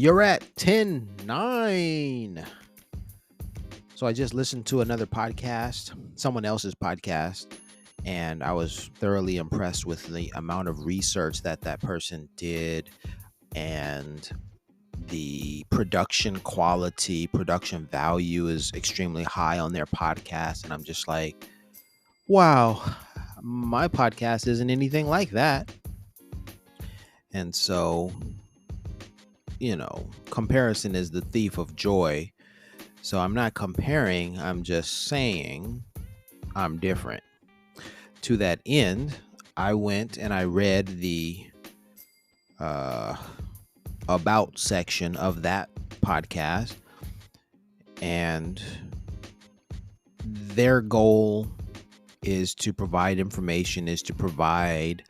You're at 10:09. So I just listened to another podcast, someone else's podcast, and I was thoroughly impressed with the amount of research that that person did and the production quality, production value is extremely high on their podcast. And I'm just like, wow, my podcast isn't anything like that. And so, comparison is the thief of joy. So I'm not comparing, I'm just saying I'm different. To that end, I went and I read the uh, about section of that podcast, and their goal is to provide information, is to provide,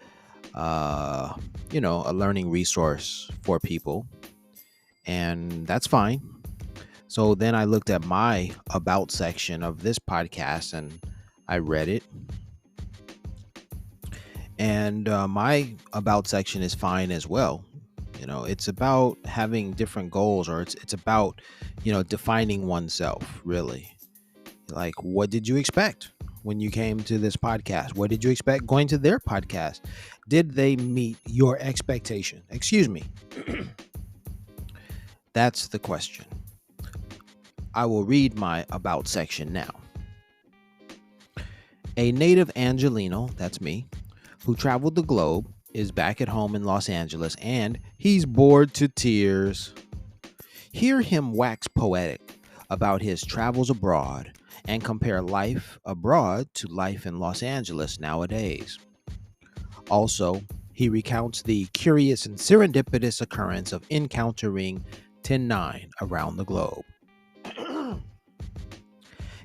a learning resource for people, and that's fine. So then I looked at my about section of this podcast and I read it. And my about section is fine as well. It's about having different goals, or it's about, defining oneself, really. Like, what did you expect when you came to this podcast? What did you expect going to their podcast? Did they meet your expectation? Excuse me. That's the question. I will read my about section now. A native Angelino, that's me, who traveled the globe, is back at home in Los Angeles, and he's bored to tears. Hear him wax poetic about his travels abroad and compare life abroad to life in Los Angeles nowadays. Also, he recounts the curious and serendipitous occurrence of encountering 10-9 around the globe.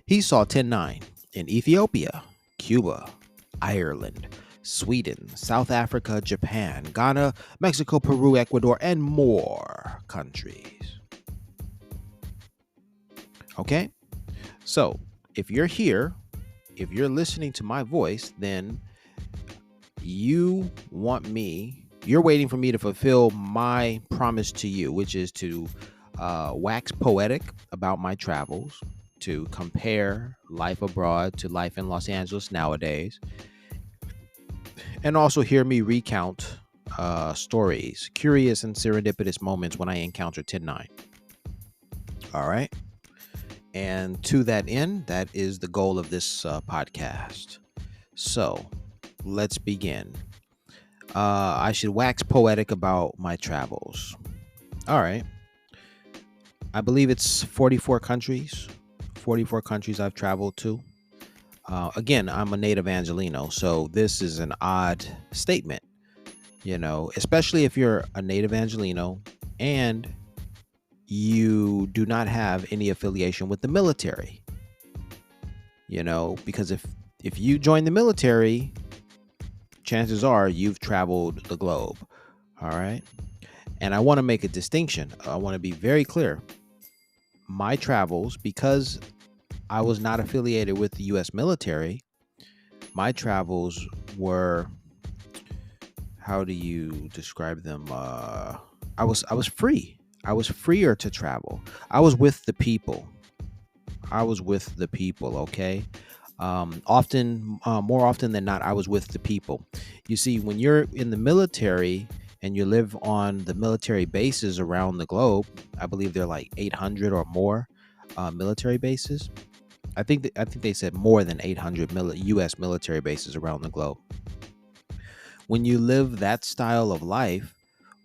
He saw 10-9 in Ethiopia, Cuba, Ireland, Sweden, South Africa, Japan, Ghana, Mexico, Peru, Ecuador, and more countries. Okay? So, if you're here, if you're listening to my voice, then you're waiting for me to fulfill my promise to you, which is to wax poetic about my travels, to compare life abroad to life in Los Angeles nowadays, and also hear me recount stories, curious and serendipitous moments when I encounter 10-9. All right. And to that end, that is the goal of this podcast. So let's begin. I should wax poetic about my travels. All right. I believe it's 44 countries. 44 countries I've traveled to. Again, I'm a native Angelino, so this is an odd statement, especially if you're a native Angelino and you do not have any affiliation with the military, because if you join the military, chances are you've traveled the globe. All right. And I want to make a distinction. I want to be very clear. My travels, because I was not affiliated with the U.S. military, my travels were, how do you describe them? I was free. I was freer to travel. I was with the people. Okay. More often than not, I was with the people. You see, when you're in the military and you live on the military bases around the globe, I believe there are like 800 or more military bases. I think they said more than 800 U.S. military bases around the globe. When you live that style of life,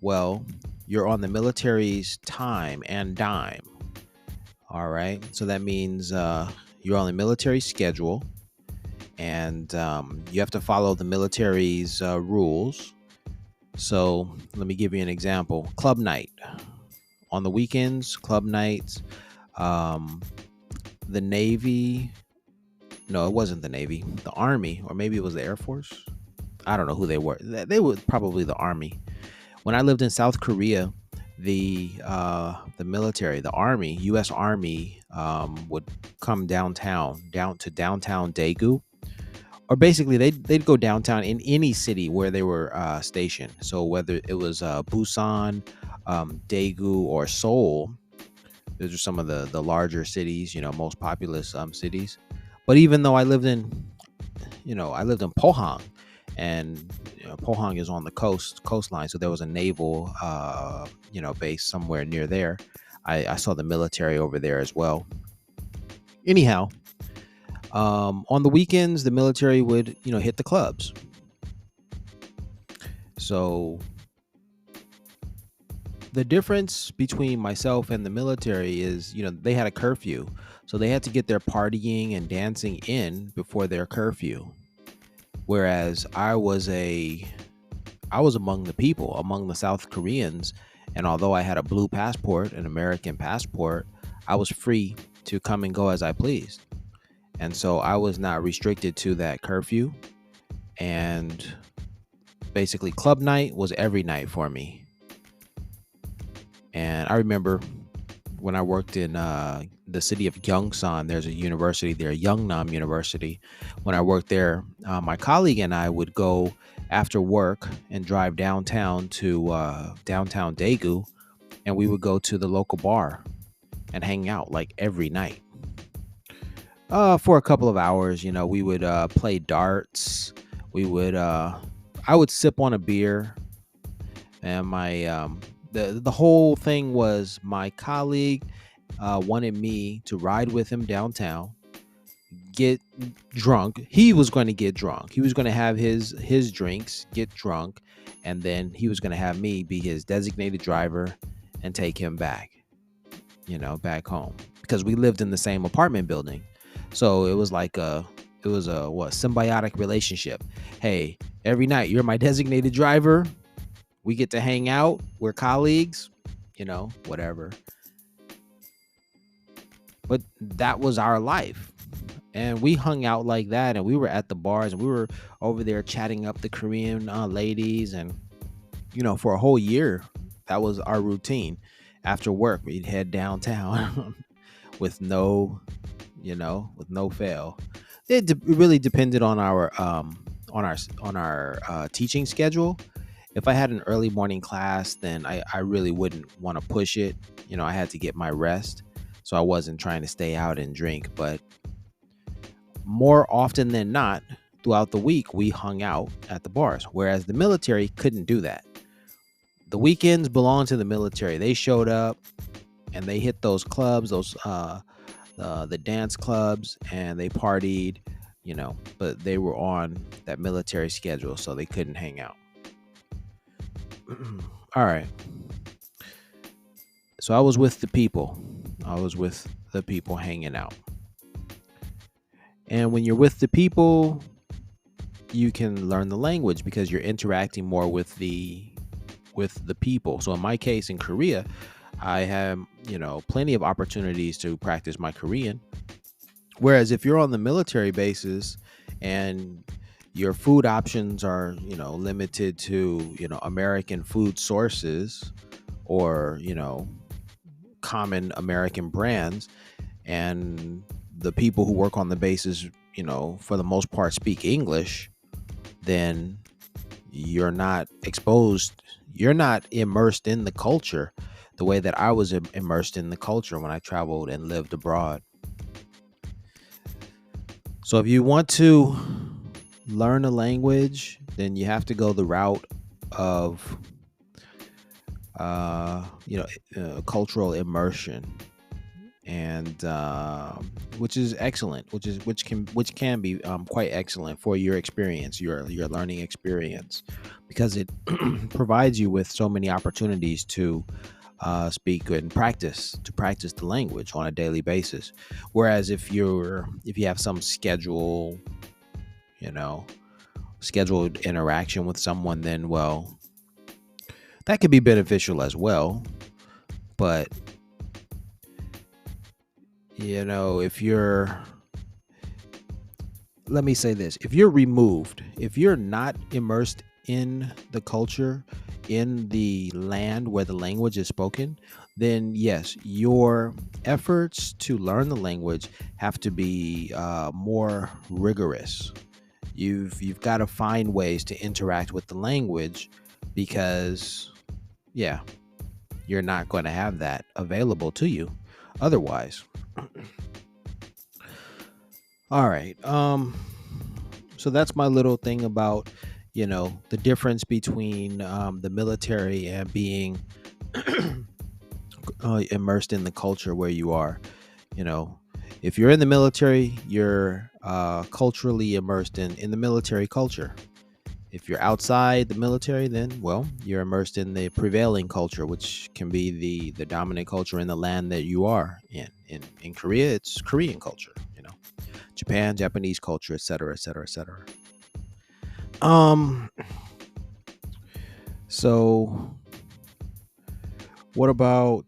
well, you're on the military's time and dime. All right. So that means you're on the military schedule, and you have to follow the military's rules. So let me give you an example. Club night. On the weekends, club nights. The Navy. No, it wasn't the Navy. The Army, or maybe it was the Air Force. I don't know who they were. They were probably the Army. When I lived in South Korea, the military, the Army, U.S. Army, would come down to downtown Daegu, or basically they'd go downtown in any city where they were stationed. So whether it was Busan, Daegu, or Seoul, those are some of the larger cities, most populous cities. But even though I lived in Pohang, and Pohang is on the coastline, so there was a naval base somewhere near there. I saw the military over there as well. Anyhow, on the weekends, the military would hit the clubs. So the difference between myself and the military is, they had a curfew. So they had to get their partying and dancing in before their curfew. Whereas I was among the people, among the South Koreans, and although I had a blue passport, an American passport, I was free to come and go as I pleased. And so I was not restricted to that curfew. And basically club night was every night for me. And I remember when I worked in the city of Gyeongsan, there's a university there, Yeongnam University. When I worked there, my colleague and I would go after work and drive downtown to downtown Daegu, and we would go to the local bar and hang out like every night. For a couple of hours, we would play darts. I would sip on a beer, and the whole thing was my colleague wanted me to ride with him downtown, get drunk. He was going to get drunk. He was going to have his drinks, get drunk, and then he was going to have me be his designated driver and take him back, back home, because we lived in the same apartment building. So it was like a symbiotic relationship. Hey, every night you're my designated driver. We get to hang out. We're colleagues, whatever. But that was our life. And we hung out like that, and we were at the bars, and we were over there chatting up the Korean ladies. And, for a whole year, that was our routine. After work, we'd head downtown with no fail. It really depended on our teaching schedule. If I had an early morning class, then I really wouldn't want to push it. I had to get my rest, so I wasn't trying to stay out and drink. But more often than not, throughout the week, we hung out at the bars, whereas the military couldn't do that. The weekends belonged to the military. They showed up and they hit those clubs, the dance clubs, and they partied, but they were on that military schedule, so they couldn't hang out. All right. So I was with the people. Hanging out. And when you're with the people, you can learn the language because you're interacting more with the people. So in my case, in Korea, I have, plenty of opportunities to practice my Korean. Whereas if you're on the military bases and your food options are, limited to, American food sources or, common American brands, and the people who work on the bases, for the most part speak English, then you're not immersed in the culture the way that I was immersed in the culture when I traveled and lived abroad. So if you want to learn a language, then you have to go the route of cultural immersion, and which is excellent, which can be quite excellent for your experience, your learning experience, because it provides you with so many opportunities to speak and practice the language on a daily basis. Whereas if you have some scheduled interaction with someone, then that could be beneficial as well. But let me say this, if you're not immersed in the culture, in the land where the language is spoken, then yes, your efforts to learn the language have to be more rigorous. You've got to find ways to interact with the language, because yeah, you're not going to have that available to you otherwise. All right. So that's my little thing about, the difference between the military and being immersed in the culture where you are. You know, if you're in the military, you're culturally immersed in the military culture. If you're outside the military, then, well, you're immersed in the prevailing culture, which can be the dominant culture in the land that you are in. In Korea, it's Korean culture. Japan, Japanese culture, etc., etc., etc. Um. So, what about?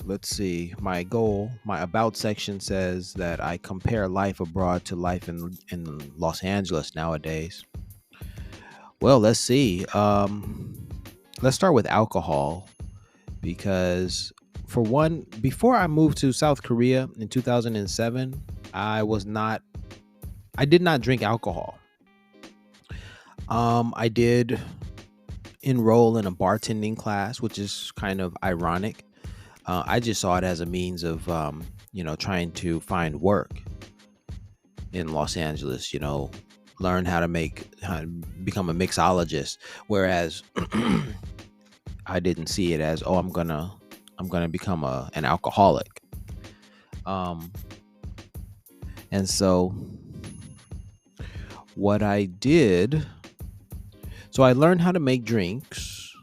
Let's see. My goal, my about section says that I compare life abroad to life in Los Angeles nowadays. Well, let's see. Let's start with alcohol, because for one, before I moved to South Korea in 2007, I did not drink alcohol. I did enroll in a bartending class, which is kind of ironic. I just saw it as a means of, trying to find work in Los Angeles. Learn how to become a mixologist. Whereas I didn't see it as, oh, I'm gonna become an alcoholic. And so what I did, so I learned how to make drinks,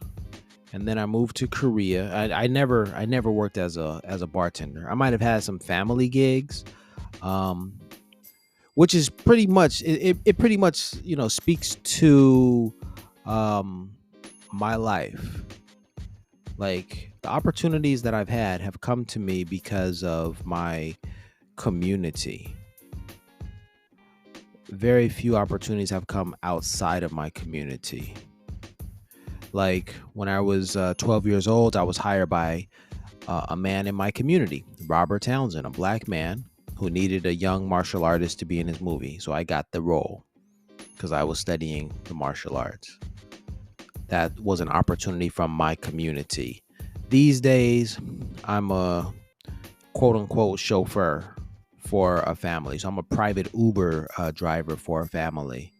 and then I moved to Korea. I never worked as a bartender. I might have had some family gigs, which is pretty much it pretty much speaks to my life. Like, the opportunities that I've had have come to me because of my community. Very few opportunities have come outside of my community. Like, when I was 12 years old, I was hired by a man in my community, Robert Townsend, a black man who needed a young martial artist to be in his movie. So I got the role because I was studying the martial arts. That was an opportunity from my community. These days, I'm a quote unquote chauffeur for a family. So I'm a private Uber driver for a family.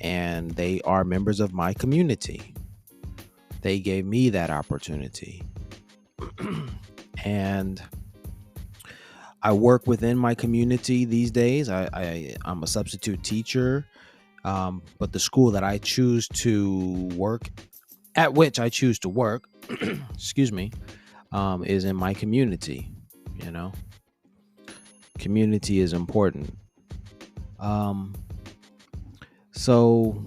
And they are members of my community. They gave me that opportunity. And I work within my community these days. I'm a substitute teacher. But the school that I choose to work at, excuse me, is in my community. Community is important. So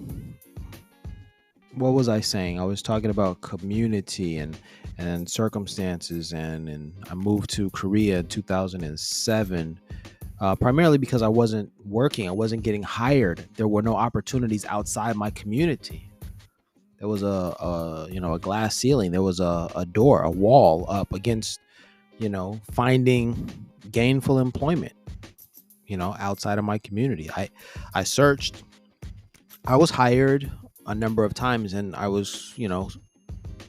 what was I saying? I was talking about community and circumstances, and I moved to Korea in 2007. Primarily because I wasn't working, I wasn't getting hired. There were no opportunities outside my community. There was a glass ceiling. There was a door, a wall up against, finding gainful employment, outside of my community. I searched. I was hired a number of times, and I was,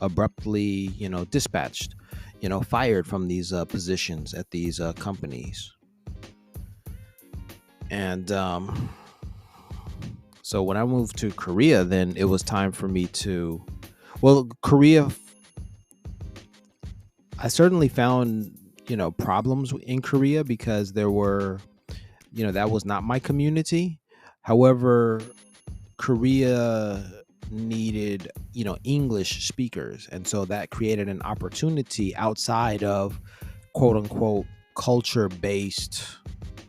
abruptly, dispatched, fired from these positions at these companies. And so when I moved to Korea, then it was time for me to, Korea, I certainly found, problems in Korea because there were, that was not my community. However, Korea needed, English speakers. And so that created an opportunity outside of quote unquote culture-based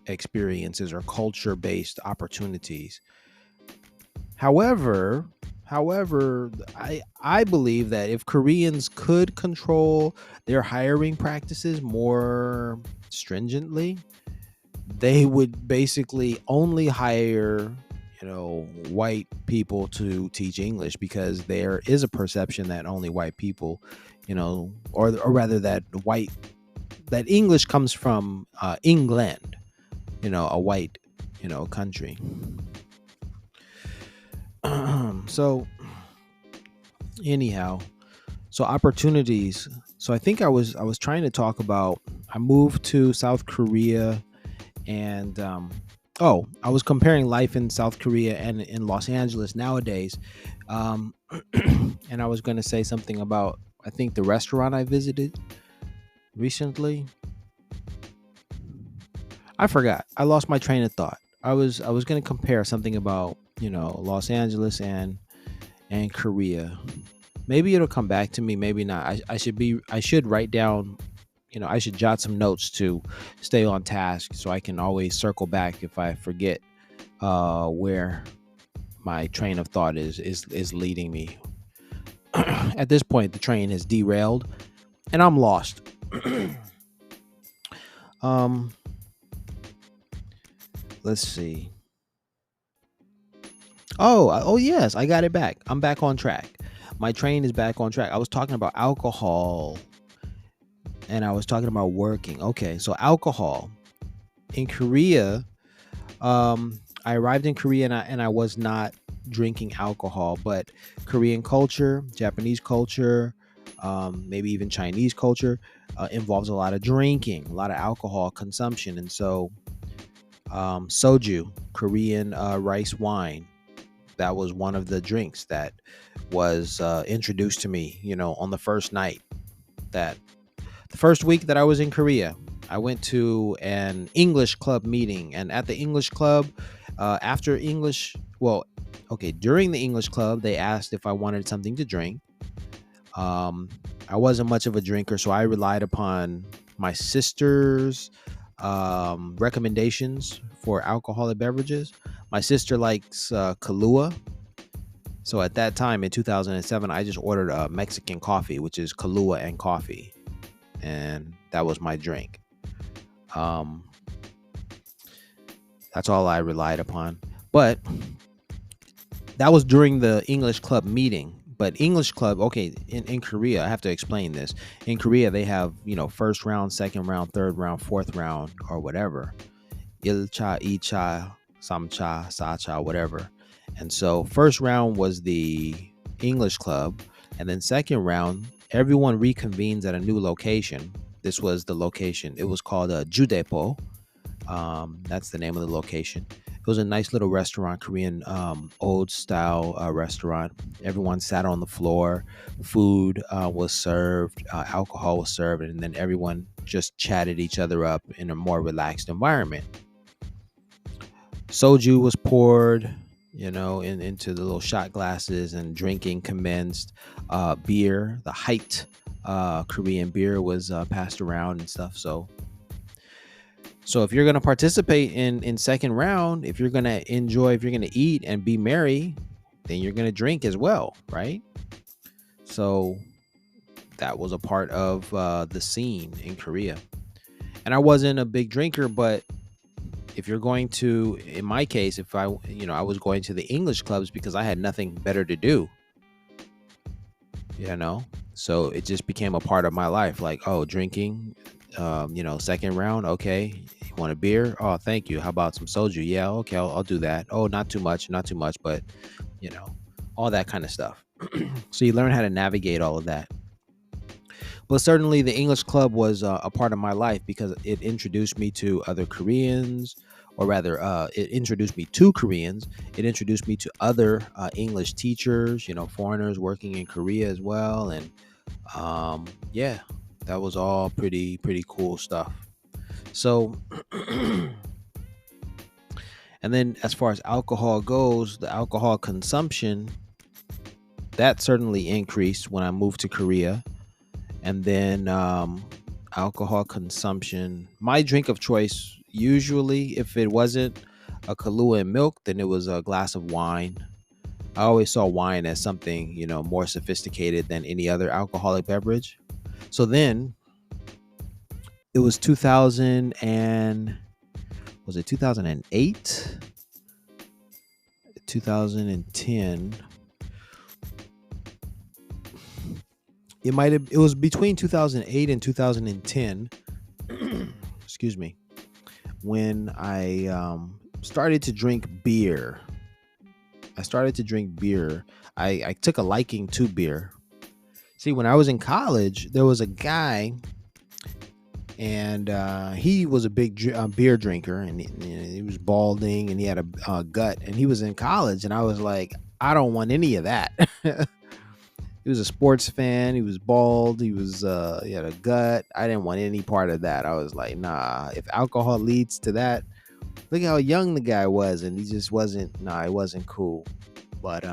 experiences or culture-based opportunities. However, I believe that if Koreans could control their hiring practices more stringently, they would basically only hire, white people to teach English, because there is a perception that only white people, or rather that English comes from England, a white, country. So anyhow, so opportunities. So I was trying to talk about, I moved to South Korea, and I was comparing life in South Korea and in Los Angeles nowadays. Um and I was going to say something about, I think, the restaurant I visited recently. I forgot. I lost my train of thought. I was going to compare something about, Los Angeles and Korea. Maybe it'll come back to me, maybe not. I should write down, I should jot some notes to stay on task so I can always circle back if I forget where my train of thought is leading me. At this point, the train has derailed and I'm lost. um let's see. Oh yes, I got it back. I'm back on track. My train is back on track. I was talking about alcohol and I was talking about working. Okay, so alcohol in Korea. I arrived in Korea, and I was not drinking alcohol, but Korean culture, Japanese culture, maybe even Chinese culture involves a lot of drinking, a lot of alcohol consumption. And so soju, Korean rice wine, that was one of the drinks that was introduced to me, on the first night, that the first week that I was in Korea. I went to an English club meeting, and at the English club, after English, well, okay, during the English club, they asked if I wanted something to drink. Um, I wasn't much of a drinker, so I relied upon my sister's recommendations for alcoholic beverages. My sister likes Kahlua. So at that time in 2007, I just ordered a Mexican coffee, which is Kahlua and coffee. And that was my drink. Um, that's all I relied upon. But that was during the English club meeting. But English club, okay, in Korea, I have to explain this. In Korea, they have, first round, second round, third round, fourth round, or whatever. Il-cha, I-cha, Sam-cha, Sa-cha, whatever. And so first round was the English club. And then second round, everyone reconvenes at a new location. This was the location. It was called Judepo. That's the name of the location. It was a nice little restaurant, Korean old style restaurant. Everyone sat on the floor. Food was served. Alcohol was served. And then everyone just chatted each other up in a more relaxed environment. Soju was poured, into the little shot glasses, and drinking commenced. Beer, the height Korean beer, was passed around and stuff. So if you're going to participate in second round, if you're going to enjoy, if you're going to eat and be merry, then you're going to drink as well, right? So that was a part of the scene in Korea. And I wasn't a big drinker, but if you're going to, in my case, if I was going to the English clubs because I had nothing better to do, so it just became a part of my life. Like, oh, drinking, second round. Okay. You want a beer? Oh, thank you. How about some soju? Yeah. Okay. I'll do that. Oh, not too much, but all that kind of stuff. So you learn how to navigate all of that. But certainly the English club was a part of my life because it introduced me to other Koreans, or rather, it introduced me to Koreans. It introduced me to other English teachers, foreigners working in Korea as well. And yeah, that was all pretty cool stuff. So, and then as far as alcohol goes, the alcohol consumption, that certainly increased when I moved to Korea. And then alcohol consumption, my drink of choice, usually if it wasn't a Kahlua and milk, then it was a glass of wine. I always saw wine as something, more sophisticated than any other alcoholic beverage. So then it was 2000 and was it 2008? 2010. It was between 2008 and 2010. Excuse me. When I started to drink beer. I started to drink beer. I took a liking to beer. See, when I was in college, there was a guy, and he was a big beer drinker, and he was balding, and he had a gut, and he was in college, and I was like, I don't want any of that. He was a sports fan. He was bald. He had a gut. I didn't want any part of that. I was like, nah. If alcohol leads to that, look how young the guy was, and he just wasn't. Nah, it wasn't cool. But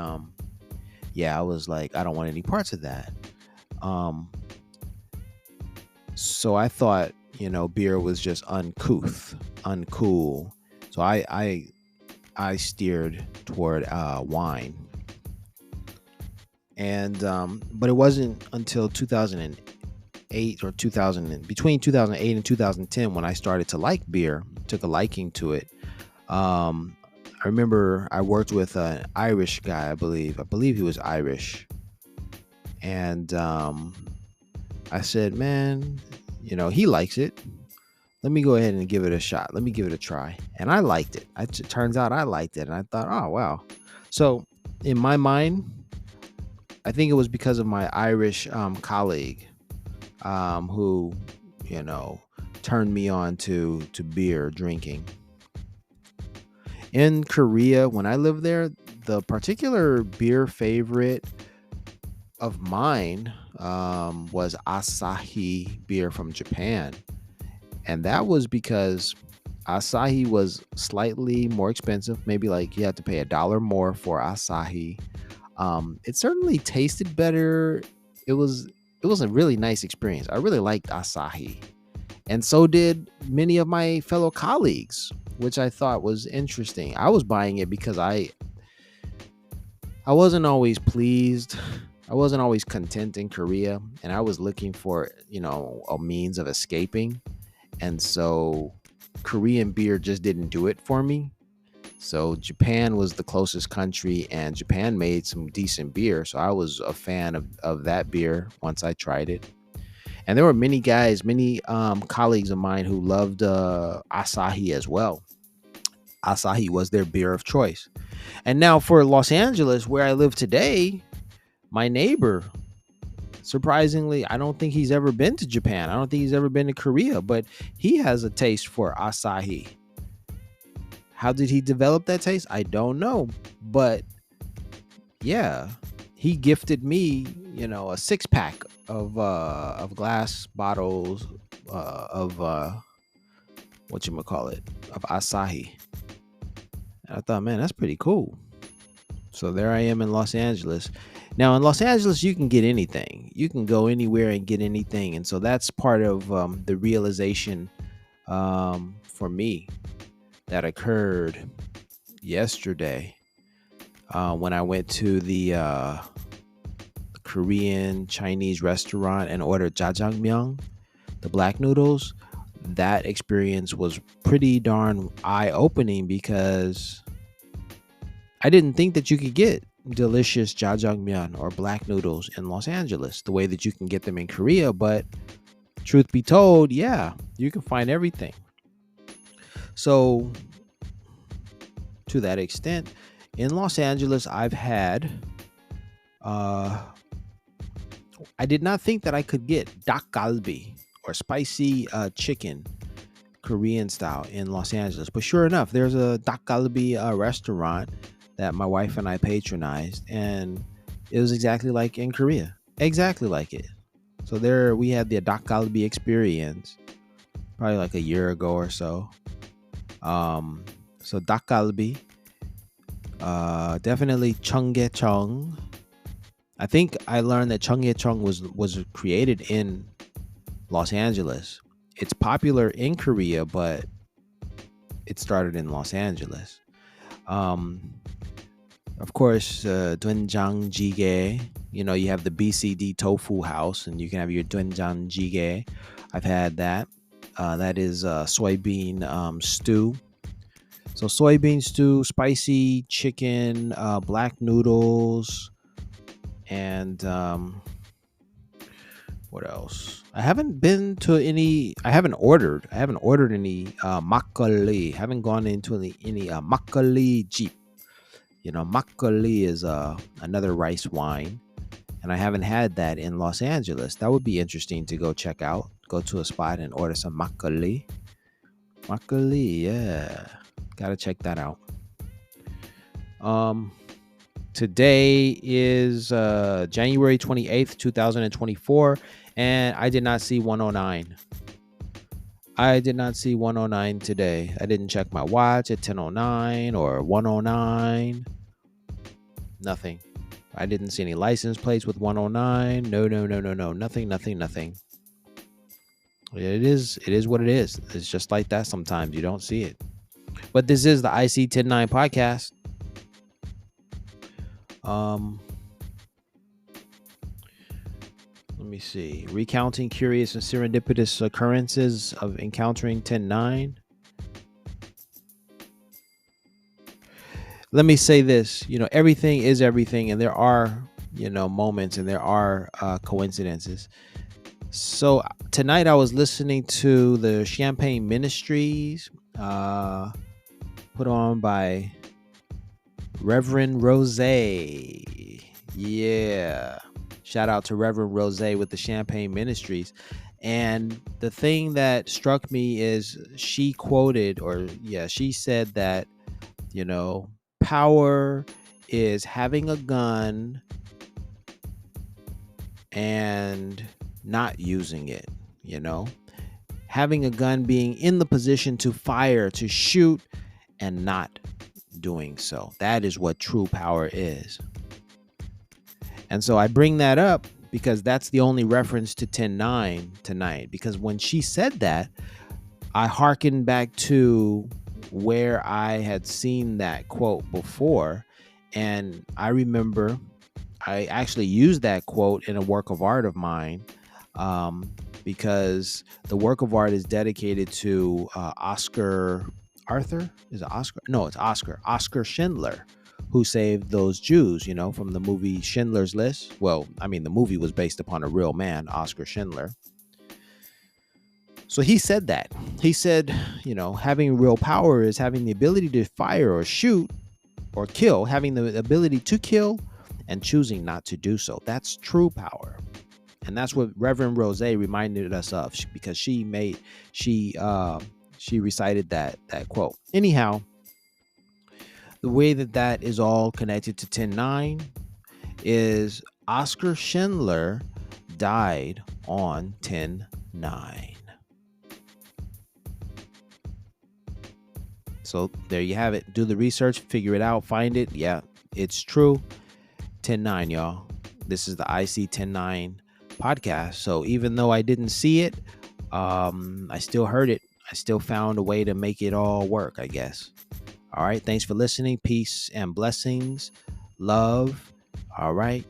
yeah, I was like, I don't want any parts of that. Um, so I thought, beer was just uncouth, uncool. So I steered toward wine. And but it wasn't until 2008 or between 2008 and 2010 when I started to like beer, took a liking to it. I remember I worked with an Irish guy, I believe he was Irish. And I said, man, he likes it. Let me go ahead and give it a shot. Let me give it a try. And I liked it. It turns out I liked it. And I thought, oh, wow. So in my mind, I think it was because of my Irish colleague who, turned me on to beer drinking. In Korea, when I lived there, the particular beer favorite of mine was Asahi beer from Japan. And that was because Asahi was slightly more expensive. Maybe like you had to pay $1 more for Asahi. It certainly tasted better. It was a really nice experience. I really liked Asahi. And so did many of my fellow colleagues, which I thought was interesting. I was buying it because I wasn't always pleased. I wasn't always content in Korea, and I was looking for, a means of escaping. And so Korean beer just didn't do it for me. So Japan was the closest country, and Japan made some decent beer. So I was a fan of that beer once I tried it. And there were many guys, many colleagues of mine who loved Asahi as well. Asahi was their beer of choice. And now for Los Angeles, where I live today, my neighbor, surprisingly, I don't think he's ever been to Japan. I don't think he's ever been to Korea, but he has a taste for Asahi. How did he develop that taste? I don't know. But yeah, he gifted me, a 6-pack of glass bottles of of Asahi. And I thought, man, that's pretty cool. So there I am in Los Angeles. Now in Los Angeles, you can get anything. You can go anywhere and get anything. And so that's part of the realization for me that occurred yesterday when I went to the Korean Chinese restaurant and ordered jjajangmyeon, the black noodles. That experience was pretty darn eye-opening because I didn't think that you could get delicious jjajangmyeon or black noodles in Los Angeles the way that you can get them in Korea. But truth be told, yeah, you can find everything. So to that extent, in Los Angeles, I've had I did not think that I could get dakgalbi or spicy chicken Korean style in Los Angeles. But sure enough, there's a dakgalbi restaurant that my wife and I patronized, and it was exactly like in Korea. Exactly like it. So there we had the dakgalbi experience probably like a year ago or so. So dakgalbi, definitely cheonggyecheon. I think I learned that cheonggyecheon was created in Los Angeles. It's popular in Korea, but it started in Los Angeles. Of course, doenjang jjigae. You have the BCD tofu house, and you can have your doenjang jjigae. I've had that. That is soybean stew. So soybean stew, spicy chicken, black noodles, and what else? I haven't ordered any makgeolli. Haven't gone into any makgeolli jeep. Makgeolli is another rice wine, and I haven't had that in Los Angeles. That would be interesting to go check out. Go to a spot and order some makgeolli. Makgeolli, yeah, gotta check that out. Today is January 28th, 2024, and I did not see 109. I did not see 109 today. I didn't check my watch at 10:09 or 109. Nothing. I didn't see any license plates with 109. No. Nothing. It is what it is. It's just like that sometimes. You don't see it. But this is the IC 109 podcast. Let me see. Recounting curious and serendipitous occurrences of encountering 109. Let me say this, everything is everything, and there are, moments, and there are coincidences. So tonight I was listening to the Champagne Ministries, put on by Reverend Rose. Yeah. Shout out to Reverend Rose with the Champagne Ministries. And the thing that struck me is she said that, power is having a gun and not using it, having a gun, being in the position to fire, to shoot, and not doing so. That is what true power is. And so I bring that up because that's the only reference to 109 tonight. Because when she said that, I hearkened back to where I had seen that quote before. And I remember I actually used that quote in a work of art of mine, because the work of art is dedicated to Oscar Schindler, who saved those Jews, from the movie Schindler's List. Well, I mean, the movie was based upon a real man, Oscar Schindler. So he said that. He said, having real power is having the ability to fire or shoot or kill, having the ability to kill and choosing not to do so. That's true power. And that's what Reverend Rose reminded us of, because she recited that quote. Anyhow, the way that is all connected to 109 is Oscar Schindler died on 109. So there you have it. Do the research, figure it out, find it. Yeah, it's true. 109, y'all. This is the IC 109 podcast. So even though I didn't see it, I still heard it. I still found a way to make it all work, I guess. All right. Thanks for listening. Peace and blessings. Love. All right.